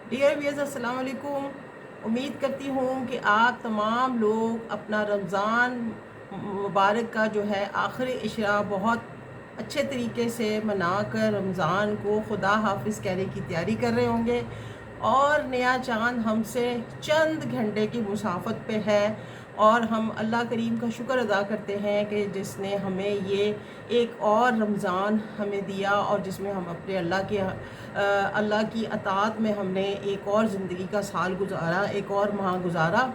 Dear viewers, अस्सलाम वालेकुम। उम्मीद करती हूँ कि आप तमाम लोग अपना रमज़ान मुबारक का जो है आखिरी इशरा बहुत अच्छे तरीके से मनाकर रमज़ान को खुदा हाफिज़ कहने की तैयारी कर रहे होंगे। और नया चाँद हमसे चंद घंटे की मुसाफत पे है और हम अल्लाह करीम का शुक्र अदा करते हैं कि जिसने हमें ये एक और रमज़ान हमें दिया और जिसमें हम अपने अल्लाह की अताअत में हमने एक और ज़िंदगी का साल गुजारा, एक और माह गुजारा।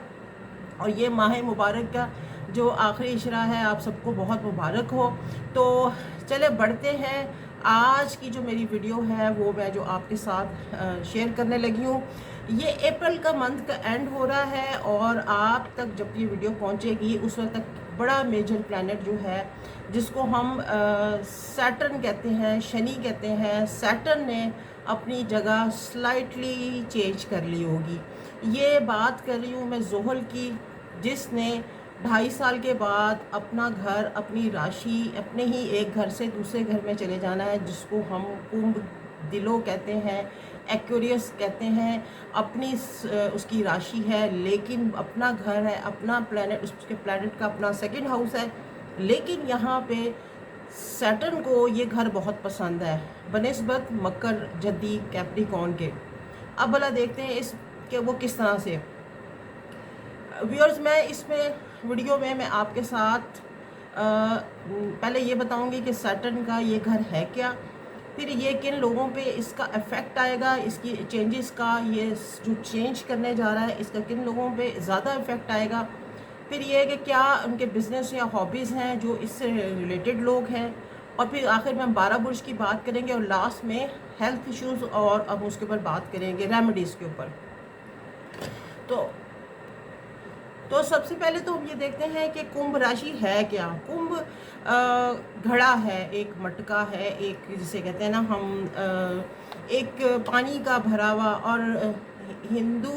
और ये माह मुबारक का जो आखिरी इशरा है आप सबको बहुत मुबारक हो। तो चले बढ़ते हैं। आज की जो मेरी वीडियो है वो मैं जो आपके साथ शेयर करने लगी हूँ, ये अप्रैल का मंथ का एंड हो रहा है और आप तक जब ये वीडियो पहुँचेगी उस वक्त तक बड़ा मेजर प्लैनेट जो है जिसको हम सैटर्न कहते हैं, शनि कहते हैं, सैटर्न ने अपनी जगह स्लाइटली चेंज कर ली होगी। ये बात कर रही हूँ मैं ज़ोहल की, जिसने 2.5 साल के बाद अपना घर, अपनी राशि, अपने ही एक घर से दूसरे घर में चले जाना है, जिसको हम कुंभ दिलो कहते हैं, एक्वेरियस कहते हैं। अपनी उसकी राशि है लेकिन अपना घर है, अपना प्लैनेट, उसके प्लैनेट का अपना सेकंड हाउस है। लेकिन यहाँ पे सैटर्न को ये घर बहुत पसंद है बनिस्बत मकर, जद्दी, कैप्रिकॉर्न के। अब भला देखते हैं इस कि वो किस तरह से। व्यूअर्स, मैं इसमें वीडियो में मैं आपके साथ पहले ये बताऊंगी कि सैटर्न का ये घर है क्या, फिर ये किन लोगों पे इसका इफ़ेक्ट आएगा, इसकी चेंजेस का, ये जो चेंज करने जा रहा है इसका किन लोगों पे ज़्यादा इफ़ेक्ट आएगा, फिर ये है कि क्या उनके बिज़नेस या हॉबीज़ हैं जो इससे रिलेटेड लोग हैं, और फिर आखिर में हम 12 बुर्ज की बात करेंगे और लास्ट में हेल्थ इश्यूज़ और अब उसके ऊपर बात करेंगे रेमेडीज़ के ऊपर। तो सबसे पहले तो हम ये देखते हैं कि कुंभ राशि है क्या। कुंभ घड़ा है, एक मटका है, एक जिसे कहते हैं ना हम एक पानी का भरा हुआ, और हिंदू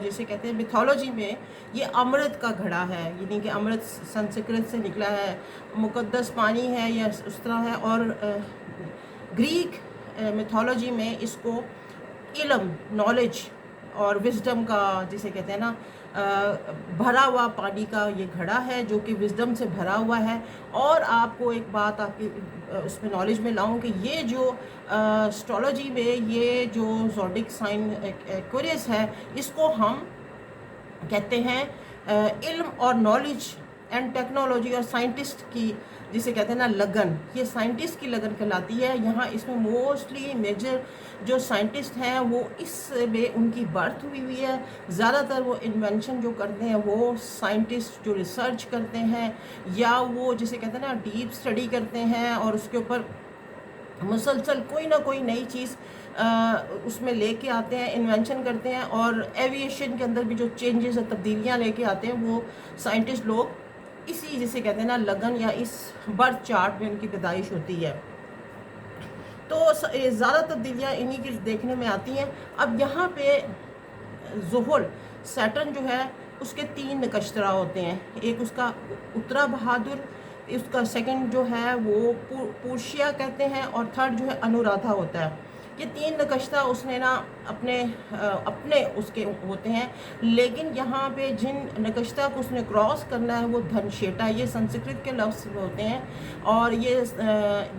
जिसे कहते हैं मिथोलॉजी में ये अमृत का घड़ा है, यानी कि अमृत संस्कृत से निकला है, मुकद्दस पानी है या उस तरह है। और ग्रीक मिथोलॉजी में इसको इल्म, नॉलेज और विजडम का, जिसे कहते हैं ना भरा हुआ पानी का ये घड़ा है जो कि विजडम से भरा हुआ है। और आपको एक बात आपकी उसमें नॉलेज में लाऊं कि ये जो एस्ट्रोलॉजी में ये जो ज़ोडिक साइन एक्वेरियस है, इसको हम कहते हैं इल्म और नॉलेज एंड टेक्नोलॉजी और साइंटिस्ट की, जिसे कहते हैं ना लगन, ये साइंटिस्ट की लगन कहलाती है। यहाँ इसमें मोस्टली मेजर जो साइंटिस्ट हैं वो इसमें उनकी बर्थ हुई है। ज़्यादातर वो इन्वेंशन जो करते हैं वो साइंटिस्ट जो रिसर्च करते हैं या वो जिसे कहते हैं ना डीप स्टडी करते हैं और उसके ऊपर मुसलसल कोई ना कोई नई चीज़ उसमें लेके आते हैं, इन्वेंशन करते हैं। और एविएशन के अंदर भी जो चेंजेस और तब्दीलियाँ लेके आते हैं वो साइंटिस्ट लोग इसी, जिसे कहते हैं ना लगन, या इस बर्थ चार्ट में उनकी पैदाइश होती है। तो ज़्यादा तब्दीलियाँ इन्हीं की देखने में आती हैं। अब यहाँ पे ज़ोहल सैटर्न जो है उसके 3 नक्षत्रा होते हैं। एक उसका उत्तरा बहादुर, उसका सेकंड जो है वो पुष्या कहते हैं, और थर्ड जो है अनुराधा होता है। ये 3 नक्षत्र उसने ना अपने उसके होते हैं। लेकिन यहाँ पे जिन नक्षत्र को उसने क्रॉस करना है वो धनशेटा, ये संस्कृत के लफ्ज़ होते हैं। और ये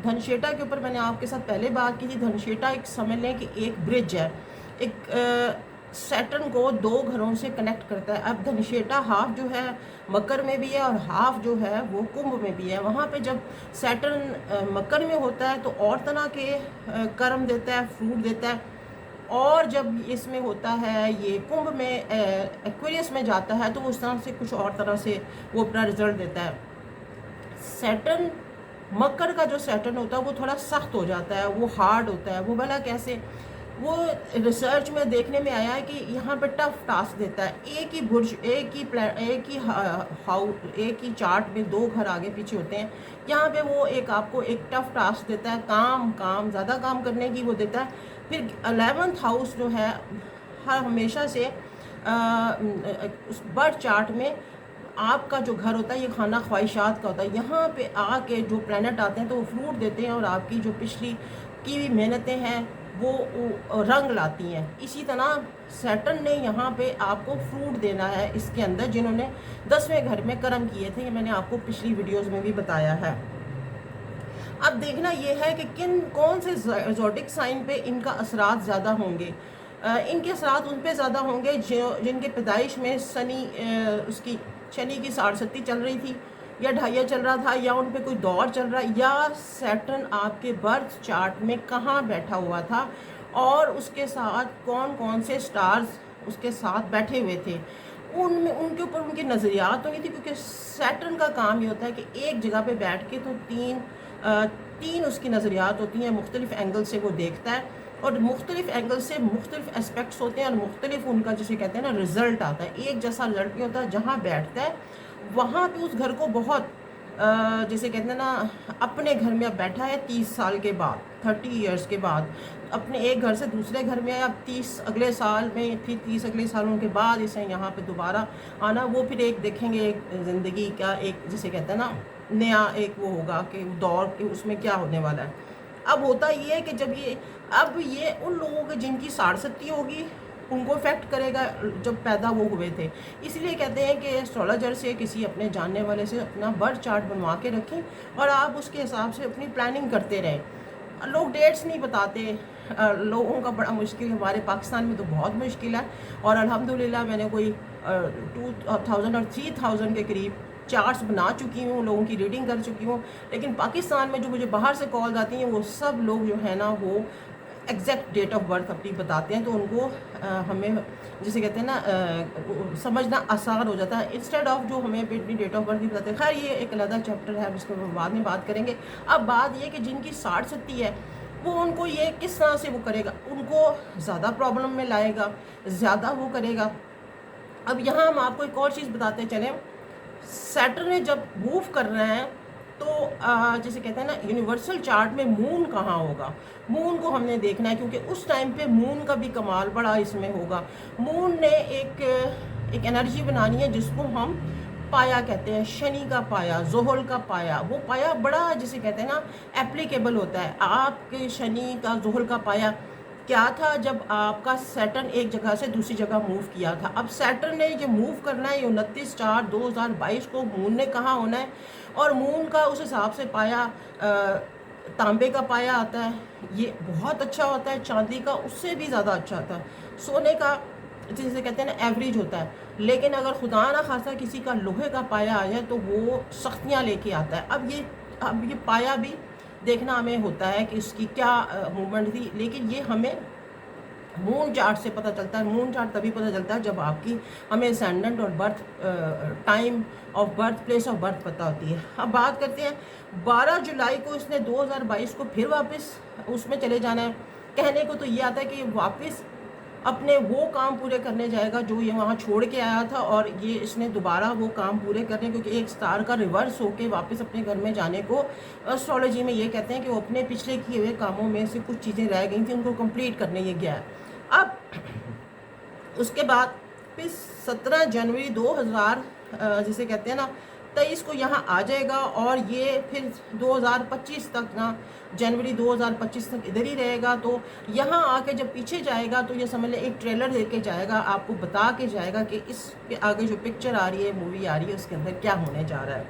धनशेटा के ऊपर मैंने आपके साथ पहले बात की थी। धनशेटा एक समझ लें कि एक ब्रिज है, एक सैटर्न को 2 घरों से कनेक्ट करता है। अब धनशेटा हाफ जो है मकर में भी है और हाफ जो है वो कुंभ में भी है। वहाँ पे जब सैटर्न मकर में होता है तो और तरह के कर्म देता है, फ्रूट देता है। और जब इसमें होता है ये कुंभ में एक्वेरियस में जाता है तो उस तरह से कुछ और तरह से वो अपना रिजल्ट देता है। सैटर्न मकर का जो सैटर्न होता है वो थोड़ा सख्त हो जाता है, वो हार्ड होता है। वो भला कैसे? वो रिसर्च में देखने में आया है कि यहाँ पे टफ टास्क देता है। एक ही बुर्ज, एक ही चार्ट में 2 घर आगे पीछे होते हैं। यहाँ पे वो एक आपको एक टफ टास्क देता है, काम ज़्यादा काम करने की वो देता है। फिर 11th हाउस जो है हर हमेशा से उस बर्थ चार्ट में आपका जो घर होता है ये खाना ख्वाहिशात का होता है। यहाँ पे आके जो प्लैनेट आते हैं तो वो फ्रूट देते हैं और आपकी जो पिछली की मेहनतें हैं वो रंग लाती हैं। इसी तरह सैटर्न ने यहाँ पे आपको फ्रूट देना है इसके अंदर, जिन्होंने 10वें घर में कर्म किए थे, ये मैंने आपको पिछली वीडियोस में भी बताया है। अब देखना ये है कि कौन से ज़ोडिक साइन पे इनका असरात ज़्यादा होंगे। इनके असरात उन पे ज़्यादा होंगे जिनके पैदाइश में उसकी शनि की 60 चल रही थी, या ढाइया चल रहा था, या उन पे कोई दौर चल रहा है, या सैटर्न आपके बर्थ चार्ट में कहाँ बैठा हुआ था और उसके साथ कौन कौन से स्टार्स उसके साथ बैठे हुए थे। उनमें उनके ऊपर उनके नज़रियात होंगी थी, क्योंकि सैटर्न का काम ये होता है कि एक जगह पे बैठ के तो तीन उसकी नज़रियात होती हैं, मुख्तलिफ़ एंगल से वो देखता है, और मुख्तलिफ़ एंगल से मुख्तलिफ़ एस्पेक्ट्स होते हैं, और मुख्तलिफ उनका जिसे कहते हैं ना रिज़ल्ट आता है। एक जैसा रिज़ल्ट नहीं होता। जहाँ बैठता है वहाँ पे उस घर को बहुत जिसे कहते हैं ना, अपने घर में अब बैठा है 30 साल के बाद, 30 ईयर्स के बाद अपने एक घर से दूसरे घर में आया, अब 30 अगले साल में, फिर 30 अगले सालों के बाद इसे यहाँ पे दोबारा आना, वो फिर एक देखेंगे एक ज़िंदगी का एक जिसे कहते हैं ना नया एक वो होगा कि दौर कि उसमें क्या होने वाला है। अब होता ये है कि जब ये उन लोगों के जिनकी 60 होगी उनको इफेक्ट करेगा जब पैदा वो हुए थे। इसलिए कहते हैं कि एस्ट्रोलॉजर से, किसी अपने जानने वाले से अपना बर्थ चार्ट बनवा के रखें और आप उसके हिसाब से अपनी प्लानिंग करते रहें। लोग डेट्स नहीं बताते, लोगों का बड़ा मुश्किल है। हमारे पाकिस्तान में तो बहुत मुश्किल है, और अल्हम्दुलिल्लाह मैंने कोई 2000 और 3000 के करीब चार्ट्स बना चुकी हूँ, लोगों की रीडिंग कर चुकी हूँ। लेकिन पाकिस्तान में जो मुझे बाहर से कॉल आती हैं वो सब लोग जो है ना वो एग्जैक्ट डेट ऑफ बर्थ अपनी बताते हैं, तो उनको हमें जिसे कहते हैं ना समझना आसान हो जाता है, इंस्टेड ऑफ जो हमें अपनी डेट ऑफ बर्थ भी बताते हैं। खैर ये एक अलग चैप्टर है, जिसको हम बाद में बात करेंगे। अब बात ये कि जिनकी 60 है वो उनको ये किस तरह से वो करेगा, उनको ज़्यादा प्रॉब्लम में लाएगा, ज़्यादा वो करेगा। अब यहाँ हम आपको एक और चीज़ बताते चलें। सैटर्न ने जब मूव कर रहे हैं तो जैसे कहते हैं ना यूनिवर्सल चार्ट में मून कहाँ होगा, मून को हमने देखना है, क्योंकि उस टाइम पे मून का भी कमाल बड़ा इसमें होगा। मून ने एक एनर्जी बनानी है जिसको हम पाया कहते हैं, शनि का पाया, जोहल का पाया। वो पाया बड़ा जिसे कहते हैं ना एप्लीकेबल होता है। आपके शनि का जोहल का पाया क्या था, जब आपका सैटर्न एक जगह से दूसरी जगह मूव किया था। अब सैटर्न ने ये मूव करना है, 29/4/2022 को मून ने कहाँ होना है, और मून का उस हिसाब से पाया तांबे का पाया आता है, ये बहुत अच्छा होता है। चांदी का उससे भी ज़्यादा अच्छा होता है। सोने का जिसे कहते हैं ना एवरेज होता है। लेकिन अगर खुदा ना खासा किसी का लोहे का पाया आ जाए तो वो सख्तियाँ लेके आता है। अब ये पाया भी देखना हमें होता है कि इसकी क्या मूवमेंट थी, लेकिन ये हमें मून चार्ट से पता चलता है। मून चार्ट तभी पता चलता है जब आपकी हमें असेंडेंट और birth time of birth, place of birth पता होती है। अब बात करते हैं 12 जुलाई को इसने 2022 को फिर वापस उसमें चले जाना है। कहने को तो ये आता है कि वापस अपने वो काम पूरे करने जाएगा जो ये वहाँ छोड़ के आया था, और ये इसने दोबारा वो काम पूरे करने, क्योंकि एक स्टार का रिवर्स होके वापस अपने घर में जाने को एस्ट्रोलॉजी में ये कहते हैं कि वो अपने पिछले किए हुए कामों में से कुछ चीज़ें रह गई थी, उनको कंप्लीट करने ये गया है। अब उसके बाद फिर 17 जनवरी 2000 जिसे कहते हैं ना 23 को यहाँ आ जाएगा, और ये फिर 2025 तक ना जनवरी 2025 तक इधर ही रहेगा। तो यहाँ आके जब पीछे जाएगा तो ये समझ लें एक ट्रेलर दे के जाएगा, आपको बता के जाएगा कि इसके आगे जो पिक्चर आ रही है, मूवी आ रही है, उसके अंदर क्या होने जा रहा है।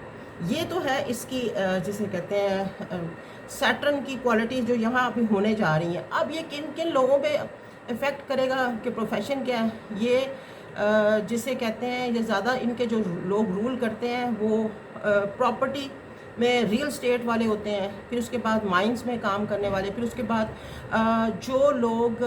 ये तो है इसकी जिसे कहते हैं सैटर्न की क्वालिटीज़ जो यहाँ अभी होने जा रही हैं। अब ये किन किन लोगों पे इफ़ेक्ट करेगा कि प्रोफेशन क्या है, ये जिसे कहते हैं ये ज़्यादा इनके जो लोग रूल करते हैं वो प्रॉपर्टी में रियल स्टेट वाले होते हैं, फिर उसके बाद माइंस में काम करने वाले, फिर उसके बाद जो लोग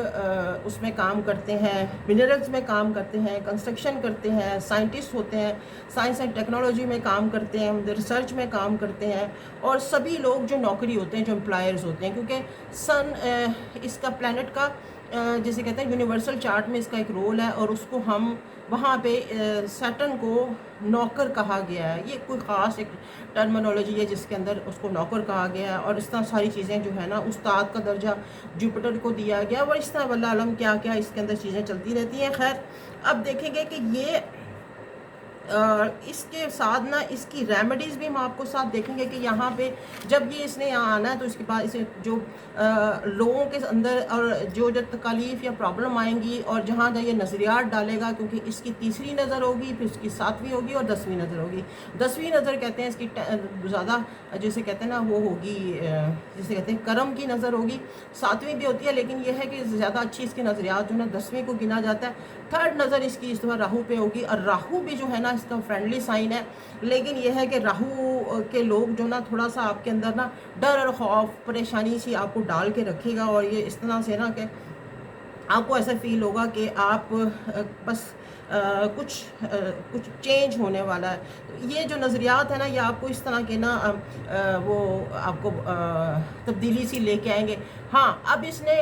उसमें काम करते हैं, मिनरल्स में काम करते हैं, कंस्ट्रक्शन करते हैं, साइंटिस्ट होते हैं, साइंस एंड टेक्नोलॉजी में काम करते हैं, रिसर्च में काम करते हैं, और सभी लोग जो नौकरी होते हैं, जो एम्प्लॉयर्स होते हैं। क्योंकि सन इसका प्लैनेट का जिसे कहते हैं यूनिवर्सल चार्ट में इसका एक रोल है, और उसको हम वहाँ पे सैटर्न को नौकर कहा गया है। ये कोई ख़ास एक टर्मिनोलॉजी है जिसके अंदर उसको नौकर कहा गया है, और इस तरह सारी चीज़ें जो है ना उस्ताद का दर्जा जुपिटर को दिया गया, और इस तरह वल्लाह आलम क्या क्या इसके अंदर चीज़ें चलती रहती हैं। खैर अब देखेंगे कि ये इसके साथ ना इसकी रेमेडीज़ भी हम आपको साथ देखेंगे कि यहाँ पे जब ये इसने यहाँ आना है तो इसके बाद इसे जो लोगों के अंदर और जो जो तकालीफ या प्रॉब्लम आएंगी और जहाँ जहाँ ये नज़रियात डालेगा, क्योंकि इसकी तीसरी नज़र होगी, फिर इसकी 7वीं होगी और 10वीं नज़र होगी। 10वीं नज़र कहते हैं इसकी ज़्यादा, जैसे कहते हैं ना वो होगी, जैसे कहते हैं करम की नज़र होगी। 7वीं भी होती है, लेकिन यह है कि ज़्यादा अच्छी इसकी नज़रियात जो है 10वीं को गिना जाता है। 3rd नज़र इसकी इस दफ़ा राहू पे होगी, और राहू भी जो है ना इसका फ्रेंडली साइन है, लेकिन यह है कि राहू के लोग जो ना थोड़ा सा आपके अंदर ना डर और खौफ, परेशानी सी आपको डाल के रखेगा, और ये इस तरह से ना कि आपको ऐसा फील होगा कि आप बस कुछ चेंज होने वाला है। तो ये जो नज़रियात है ना, ये आपको इस तरह के ना वो आपको तब्दीली सी लेके आएंगे। हाँ, अब इसने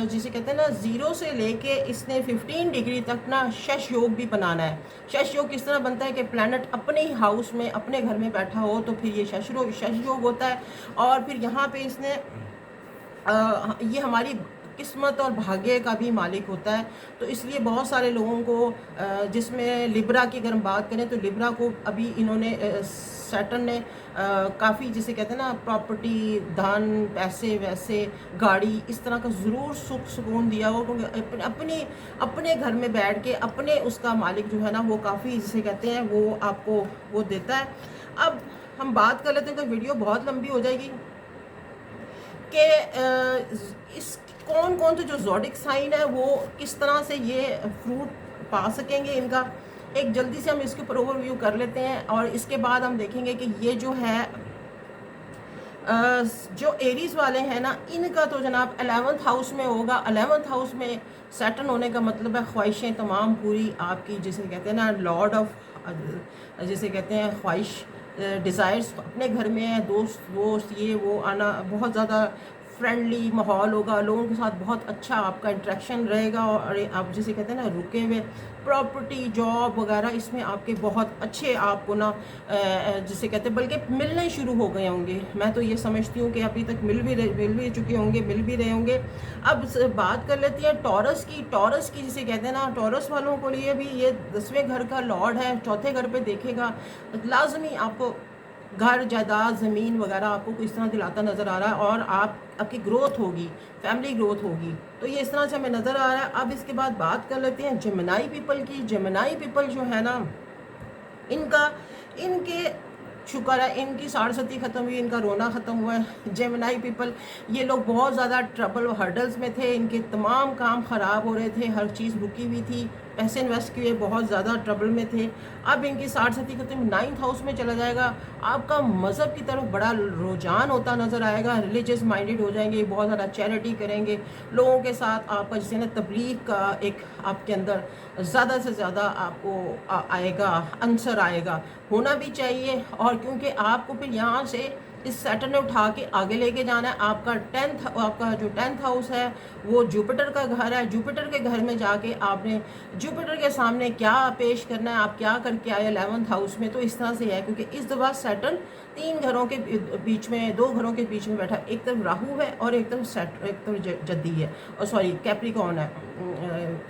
जिसे कहते हैं ना 0 से लेके इसने 15 डिग्री तक ना शश योग भी बनाना है। शश योग किस तरह बनता है कि प्लैनेट अपने ही हाउस में, अपने घर में बैठा हो तो फिर ये शश योग होता है। और फिर यहाँ पे इसने ये हमारी किस्मत और भाग्य का भी मालिक होता है। तो इसलिए बहुत सारे लोगों को, जिसमें लिब्रा की अगर हम बात करें तो लिब्रा को अभी इन्होंने सैटर्न ने काफ़ी, जिसे कहते हैं ना प्रॉपर्टी, धन, पैसे, वैसे गाड़ी, इस तरह का ज़रूर सुख सुकून दिया हो, क्योंकि अपने घर में बैठ के अपने उसका मालिक जो है ना वो काफ़ी, जिसे कहते हैं वो आपको वो देता है। अब हम बात कर लेते हैं, तो वीडियो बहुत लंबी हो जाएगी कि इस कौन कौन से जो ज़ोडिक साइन है वो किस तरह से ये फ्रूट पा सकेंगे इनका। एक जल्दी से हम इसके ऊपर ओवरव्यू कर लेते हैं, और इसके बाद हम देखेंगे कि ये जो है जो एरीज वाले हैं ना, इनका तो जनाब 11th हाउस में होगा। 11th हाउस में सैटर्न होने का मतलब है ख्वाहिशें तमाम पूरी आपकी, जिसे कहते हैं ना लॉर्ड ऑफ, जिसे कहते हैं ख्वाहिश, डिज़ायर्स अपने घर में है, दोस्त ये वो आना, बहुत ज़्यादा फ्रेंडली माहौल होगा, लोगों के साथ बहुत अच्छा आपका इंटरेक्शन रहेगा, और आप जिसे कहते हैं ना रुके हुए प्रॉपर्टी, जॉब वगैरह, इसमें आपके बहुत अच्छे आपको ना जिसे कहते हैं बल्कि मिलने शुरू हो गए होंगे। मैं तो ये समझती हूँ कि अभी तक मिल भी चुके होंगे, मिल भी रहे होंगे। अब बात कर लेती हैं टॉरस की जिसे कहते हैं ना, टॉरस वालों को लिए भी ये 10वें घर का लॉर्ड है। 4थे घर पे देखेगा, लाजमी आपको घर, जायदाद, ज़मीन वगैरह आपको इस तरह दिलाता नज़र आ रहा है, और आपकी ग्रोथ होगी, फैमिली ग्रोथ होगी। तो ये इस तरह से हमें नज़र आ रहा है। अब इसके बाद बात कर लेते हैं जेमिनी पीपल की। जेमिनी पीपल जो है ना, इनके शुक्र है इनकी 67 ख़त्म हुई, इनका रोना ख़त्म हुआ है। जेमिनी पीपल, ये लोग बहुत ज़्यादा ट्रबल हर्डल्स में थे, इनके तमाम काम ख़राब हो रहे थे, हर चीज़ रुकी हुई थी, पैसे इन्वेस्ट किए, बहुत ज़्यादा ट्रबल में थे। अब इनकी 67 ख़त्म, 9th हाउस में चला जाएगा। आपका मज़हब की तरफ बड़ा रुझान होता नज़र आएगा, रिलीजियस माइंडेड हो जाएंगे, बहुत ज़्यादा चैरिटी करेंगे लोगों के साथ। आपका जिसे ना तबलीग का एक आपके अंदर ज़्यादा से ज़्यादा आपको आएगा, आंसर आएगा, होना भी चाहिए। और क्योंकि आपको फिर यहाँ से इस सैटर्न ने उठा के आगे लेके जाना है। आपका 10th हाउस है वो जुपिटर का घर है। जुपिटर के घर में जाके आपने जुपिटर के सामने क्या पेश करना है, आप क्या करके आए 11th हाउस में। तो इस तरह से है, क्योंकि इस दफ़ा सैटर्न 2 घरों के बीच में बैठा, एक तरफ राहु है और एक तरफ जद्दी है, और सॉरी कैप्रिकॉर्न है,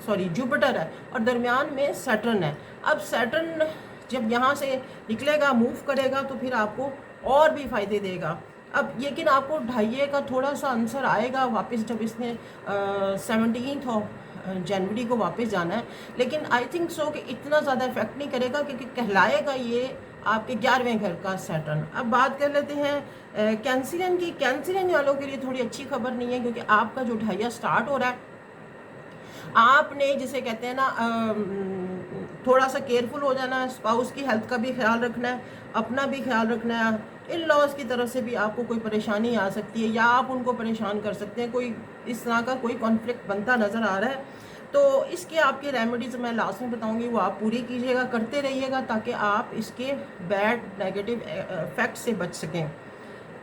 सॉरी जुपिटर है, और दरमियान में सैटर्न है। अब सैटर्न जब यहाँ से निकलेगा, मूव करेगा, तो फिर आपको और भी फ़ायदे देगा। अब लेकिन आपको 2.5 का थोड़ा सा आंसर आएगा वापस, जब इसने 17 जनवरी को वापस जाना है। लेकिन आई थिंक सो कि इतना ज़्यादा इफेक्ट नहीं करेगा, क्योंकि कहलाएगा ये आपके 11वें घर का सैटर्न। अब बात कर लेते हैं कैंसरियन की। कैंसरियन वालों के लिए थोड़ी अच्छी खबर नहीं है, क्योंकि आपका जो 2.5 स्टार्ट हो रहा है, आपने जिसे कहते हैं ना थोड़ा सा केयरफुल हो जाना है। स्पाउस की हेल्थ का भी ख्याल रखना है, अपना भी ख्याल रखना है। इन लॉज की तरफ से भी आपको कोई परेशानी आ सकती है, या आप उनको परेशान कर सकते हैं, कोई इस तरह का कोई कॉन्फ्लिक्ट बनता नज़र आ रहा है। तो इसके आपके रेमेडीज़ मैं लास्ट में बताऊंगी, वो आप पूरी कीजिएगा, करते रहिएगा, ताकि आप इसके बैड नेगेटिव इफेक्ट से बच सकें।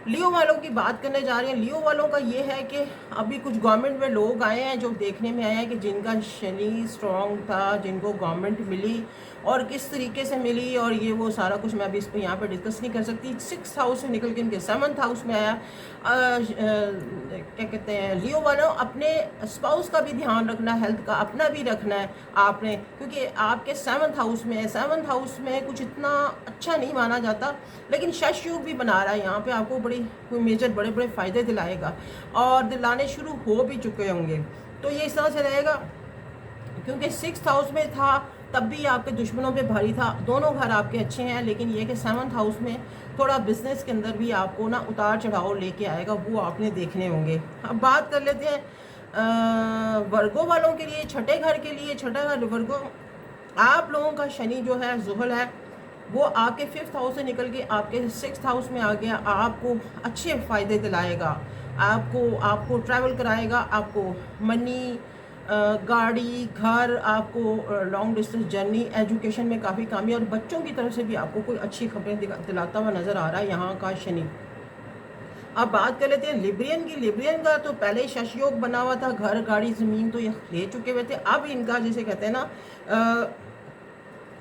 लियो वालों की बात करने जा रहे हैं। लियो वालों का ये है कि अभी कुछ गवर्नमेंट में लोग आए हैं जो देखने में आए हैं कि जिनका शनि स्ट्रॉन्ग था, जिनको गवर्नमेंट मिली और किस तरीके से मिली, और ये वो सारा कुछ मैं अभी इस पर यहाँ पे डिस्कस नहीं कर सकती। 6th हाउस से निकल के इनके 7th हाउस में आया। क्या कहते हैं, लियो वालों अपने स्पाउस का भी ध्यान रखना, हेल्थ का अपना भी रखना है आपने, क्योंकि आपके 7th हाउस में है। 7th हाउस में कुछ इतना अच्छा नहीं माना जाता, लेकिन शश योग भी बना रहा है यहाँ पे, आपको कोई मेजर बड़े बड़े फ़ायदे दिलाएगा और दिलाने शुरू हो भी चुके होंगे। तो ये इस तरह से रहेगा, क्योंकि 6th हाउस में था तब भी आपके दुश्मनों पे भारी था। दोनों घर आपके अच्छे हैं, लेकिन ये कि 7th हाउस में थोड़ा बिजनेस के अंदर भी आपको ना उतार चढ़ाव लेके आएगा, वो आपने देखने होंगे। अब बात कर लेते हैं वर्गो वालों के लिए, छठे घर के लिए। छठा घर वर्गो, आप लोगों का शनि जो है, जुहल है, वो आपके 5th हाउस से निकल के आपके 6th हाउस में आ गया। आपको अच्छे फ़ायदे दिलाएगा, आपको ट्रैवल कराएगा, आपको मनी, गाड़ी, घर, आपको लॉन्ग डिस्टेंस जर्नी, एजुकेशन में काफ़ी कामयाबी, और बच्चों की तरफ से भी आपको कोई अच्छी खबरें दिलाता हुआ नज़र आ रहा है यहाँ का शनि। अब बात कर लेते हैं लिब्रियन की। लिब्रियन का तो पहले ही शश योग बना हुआ था, घर, गाड़ी, ज़मीन तो ये ले चुके हुए थे। अब इनका जिसे कहते हैं ना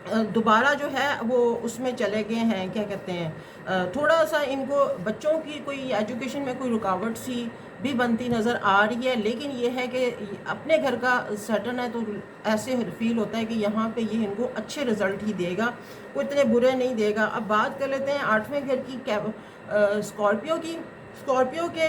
दोबारा जो है वो उसमें चले गए हैं, क्या कहते हैं, थोड़ा सा इनको बच्चों की कोई एजुकेशन में कोई रुकावट सी भी बनती नज़र आ रही है। लेकिन ये है कि अपने घर का सैटर्न है, तो ऐसे फील होता है कि यहाँ पे ये इनको अच्छे रिजल्ट ही देगा, कोई इतने बुरे नहीं देगा। अब बात कर लेते हैं 8वें घर की, स्कॉर्पियो की। स्कॉर्पियो के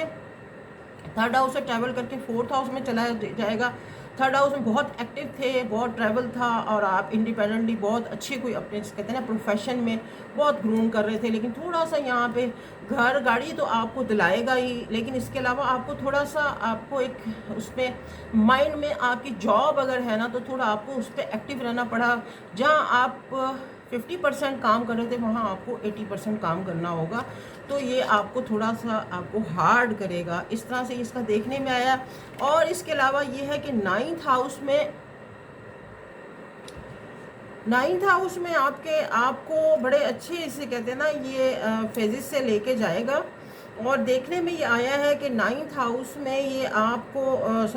3rd हाउस से ट्रैवल करके 4th हाउस में चला जाएगा। 3rd हाउस में बहुत एक्टिव थे, बहुत ट्रैवल था, और आप इंडिपेंडेंटली बहुत अच्छे कोई अपने कहते हैं ना प्रोफेशन में बहुत ग्रूम कर रहे थे। लेकिन थोड़ा सा यहाँ पे घर, गाड़ी तो आपको दिलाएगा ही, लेकिन इसके अलावा आपको थोड़ा सा आपको एक उसमें माइंड में आपकी जॉब अगर है ना, तो थोड़ा आपको उस पर एक्टिव रहना पड़ा। जहाँ आप 50% काम कर रहे थे, वहाँ आपको 80% काम करना होगा। तो ये आपको थोड़ा सा आपको हार्ड करेगा, इस तरह से इसका देखने में आया। और इसके अलावा ये है कि 9th हाउस में आपको बड़े अच्छे, इसे कहते हैं ना, ये फेजेस से लेके जाएगा। और देखने में ये आया है कि 9th हाउस में ये आपको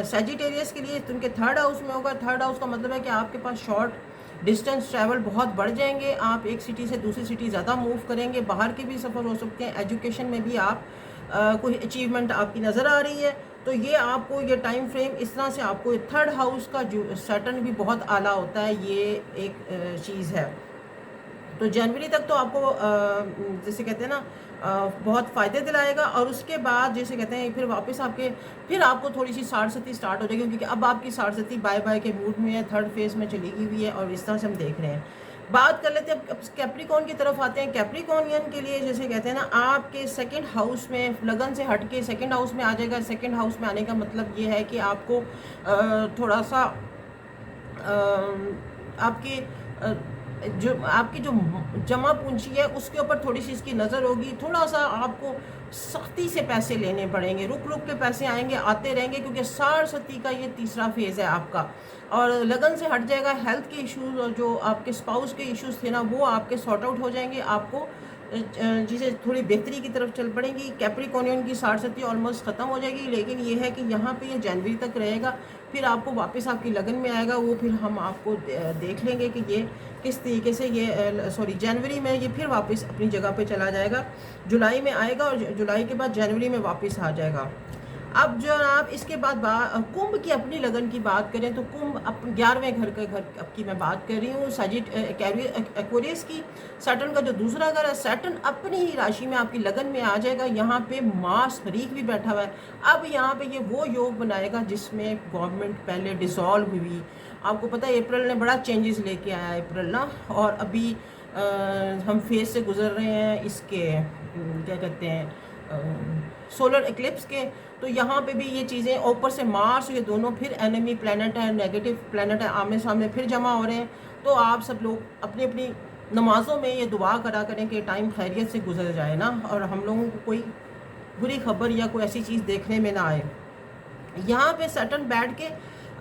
सैजिटेरियस के लिए उनके 3rd हाउस में होगा। 3rd हाउस का मतलब है कि आपके पास शॉर्ट डिस्टेंस ट्रैवल बहुत बढ़ जाएंगे, आप एक सिटी से दूसरी सिटी ज़्यादा मूव करेंगे, बाहर के भी सफ़र हो सकते हैं, एजुकेशन में भी आप कोई अचीवमेंट आपकी नज़र आ रही है। तो ये आपको ये टाइम फ्रेम इस तरह से आपको 3rd हाउस का जो सैटर्न भी बहुत आला होता है, ये एक चीज़ है। तो जनवरी तक तो आपको जैसे कहते हैं ना बहुत फ़ायदे दिलाएगा। और उसके बाद जैसे कहते हैं फिर वापस फिर आपको थोड़ी सी साढ़सती स्टार्ट हो जाएगी, क्योंकि अब आपकी साढ़सती बाय बाय के मूड में है, 3rd फेज़ में चली गई हुई है, और इस तरह से हम देख रहे हैं। बात कर लेते हैं अब कैप्रिकॉर्न की तरफ आते हैं। कैप्रिकॉर्नियन के लिए जैसे कहते हैं ना, आपके 2nd हाउस में लगन से हट के 2nd हाउस में आ जाएगा। 2nd हाउस में आने का मतलब ये है कि आपको थोड़ा सा आपकी जो जमा पूंजी है उसके ऊपर थोड़ी सी इसकी नज़र होगी। थोड़ा सा आपको सख्ती से पैसे लेने पड़ेंगे, रुक रुक के पैसे आएंगे, आते रहेंगे, क्योंकि साढ़सती का ये 3रा फेज़ है आपका। और लगन से हट जाएगा। हेल्थ के इश्यूज और जो आपके स्पाउस के इश्यूज थे ना, वो आपके सॉर्ट आउट हो जाएंगे, आपको चीज़ें थोड़ी बेहतरी की तरफ चल पड़ेंगी। कैप्रिकॉर्नियन की साढ़सती ऑलमोस्ट ख़त्म हो जाएगी, लेकिन ये है कि यहाँ पे ये जनवरी तक रहेगा, फिर आपको वापस आपकी लगन में आएगा। वो फिर हम आपको देख लेंगे कि ये किस तरीके से ये जनवरी में ये फिर वापस अपनी जगह पे चला जाएगा। जुलाई में आएगा, और जुलाई के बाद जनवरी में वापस आ जाएगा। अब जो आप इसके बाद कुंभ की अपनी लगन की बात करें, तो कुंभ 11वें घर अब की मैं बात कर रही हूँ, एक्वेरियस की। सैटर्न का जो दूसरा घर है, सैटर्न अपनी ही राशि में आपकी लगन में आ जाएगा। यहाँ पे मार्स मरीख भी बैठा हुआ है। अब यहाँ पे ये वो योग बनाएगा जिसमें गवर्नमेंट पहले डिसॉल्व हुई। आपको पता है अप्रैल ने बड़ा चेंजेस लेके आया अप्रैल ना, और अभी हम फेज से गुजर रहे हैं इसके क्या कहते हैं सोलर इक्लिप्स के। तो यहाँ पे भी ये चीज़ें ऊपर से मार्स, ये दोनों फिर एनिमी प्लैनेट है, नेगेटिव प्लैनेट है, आमने सामने फिर जमा हो रहे हैं। तो आप सब लोग अपनी अपनी नमाज़ों में ये दुआ करा करें कि टाइम खैरियत से गुजर जाए ना, और हम लोगों को कोई बुरी खबर या कोई ऐसी चीज़ देखने में ना आए। यहाँ पे सैटर्न बैठ के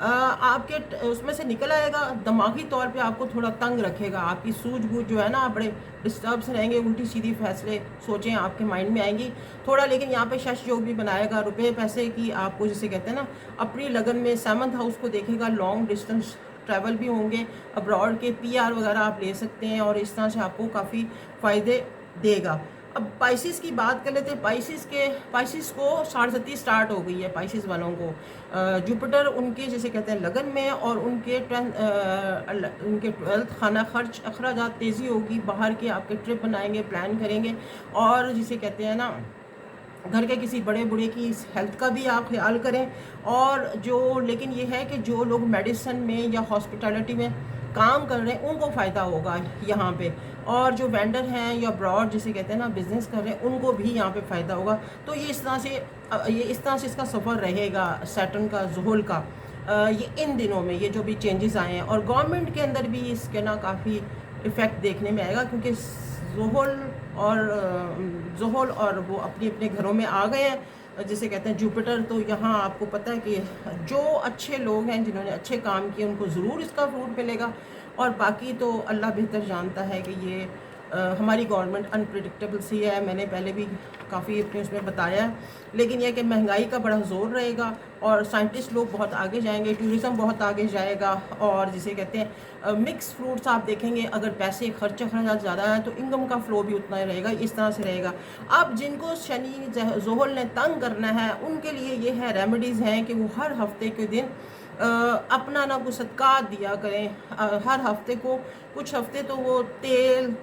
आपके उसमें से निकल आएगा, दिमागी तौर पे आपको थोड़ा तंग रखेगा, आपकी सूझबूझ जो है ना, आप बड़े डिस्टर्ब से रहेंगे, उल्टी सीधी फैसले सोचें आपके माइंड में आएंगी थोड़ा। लेकिन यहाँ पे शश योग भी बनाएगा, रुपए पैसे की आपको जिसे कहते हैं ना अपनी लगन में। 7th हाउस को देखेगा, लॉन्ग डिस्टेंस ट्रैवल भी होंगे, अब्रॉड के PR वगैरह आप ले सकते हैं और इस तरह से आपको काफ़ी फ़ायदे देगा। अब पाइसिस की बात कर लेते हैं। पाइसिस को 37 स्टार्ट हो गई है पाइसिस वालों को। जुपिटर उनके जैसे कहते हैं लगन में, और उनके 12th खाना खर्च अखराजात तेज़ी होगी, बाहर के आपके ट्रिप बनाएंगे, प्लान करेंगे, और जिसे कहते हैं ना घर के किसी बड़े बूढ़े की हेल्थ का भी आप ख्याल करें। और जो लेकिन ये है कि जो लोग मेडिसिन में या हॉस्पिटैलिटी में काम कर रहे हैं उनको फ़ायदा होगा यहाँ पे, और जो वेंडर हैं या ब्रॉड जिसे कहते हैं ना बिज़नेस कर रहे हैं उनको भी यहाँ पे फ़ायदा होगा। तो ये इस तरह से इसका सफ़र रहेगा सैटर्न का, ज़ुहल का, ये इन दिनों में ये जो भी चेंजेस आए हैं। और गवर्नमेंट के अंदर भी इसके ना काफ़ी इफ़ेक्ट देखने में आएगा, क्योंकि ज़ुहल और वो अपने अपने घरों में आ गए हैं जिसे कहते हैं जुपिटर। तो यहाँ आपको पता है कि जो अच्छे लोग हैं जिन्होंने अच्छे काम किए उनको ज़रूर इसका फ्रूट मिलेगा, और बाकी तो अल्लाह बेहतर जानता है कि ये हमारी गवर्नमेंट अनप्रिडिक्टेबल सी है। मैंने पहले भी काफ़ी अपने उसमें बताया है, लेकिन यह कि महंगाई का बड़ा ज़ोर रहेगा और साइंटिस्ट लोग बहुत आगे जाएंगे, टूरिज़म बहुत आगे जाएगा, और जिसे कहते हैं मिक्स फ्रूट्स आप देखेंगे। अगर पैसे खर्च ज़्यादा है तो इनकम का फ़्लो भी उतना ही रहेगा, इस तरह से रहेगा। अब जिनको शनि ज़ुहल ने तंग करना है उनके लिए ये है रेमेडीज़ हैं कि वो हर हफ्ते के दिन अपना ना कुछ सदक़ात दिया करें। हर हफ्ते को कुछ हफ्ते तो वो तेल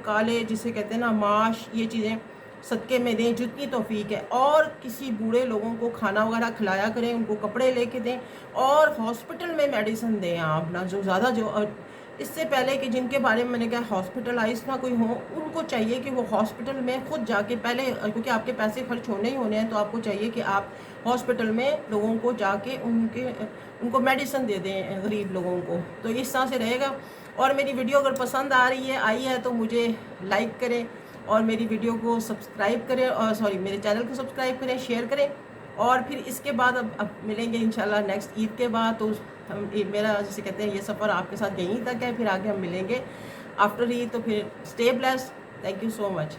काले जिसे कहते हैं ना माश, ये चीज़ें सदक़े में दें जितनी तौफीक है, और किसी बूढ़े लोगों को खाना वगैरह खिलाया करें, उनको कपड़े लेके दें, और हॉस्पिटल में मेडिसिन दें आप ना, जो ज़्यादा जो इससे पहले कि जिनके बारे में मैंने कहा हॉस्पिटलाइज ना कोई हो, उनको चाहिए कि वो हॉस्पिटल में खुद जाके पहले, क्योंकि आपके पैसे खर्च होने ही होने हैं, तो आपको चाहिए कि आप हॉस्पिटल में लोगों को जाके उनको मेडिसिन दे दें गरीब लोगों को। तो इस तरह से रहेगा। और मेरी वीडियो अगर पसंद आई है तो मुझे लाइक करें, और मेरी वीडियो को सब्सक्राइब करें, और मेरे चैनल को सब्सक्राइब करें, शेयर करें। और फिर इसके बाद अब मिलेंगे इंशाल्लाह नेक्स्ट ईद के बाद। तो मेरा जिसे कहते हैं ये सफ़र आपके साथ यहीं तक है, फिर आगे हम मिलेंगे आफ्टर ईद। तो फिर stay blessed, thank you so much.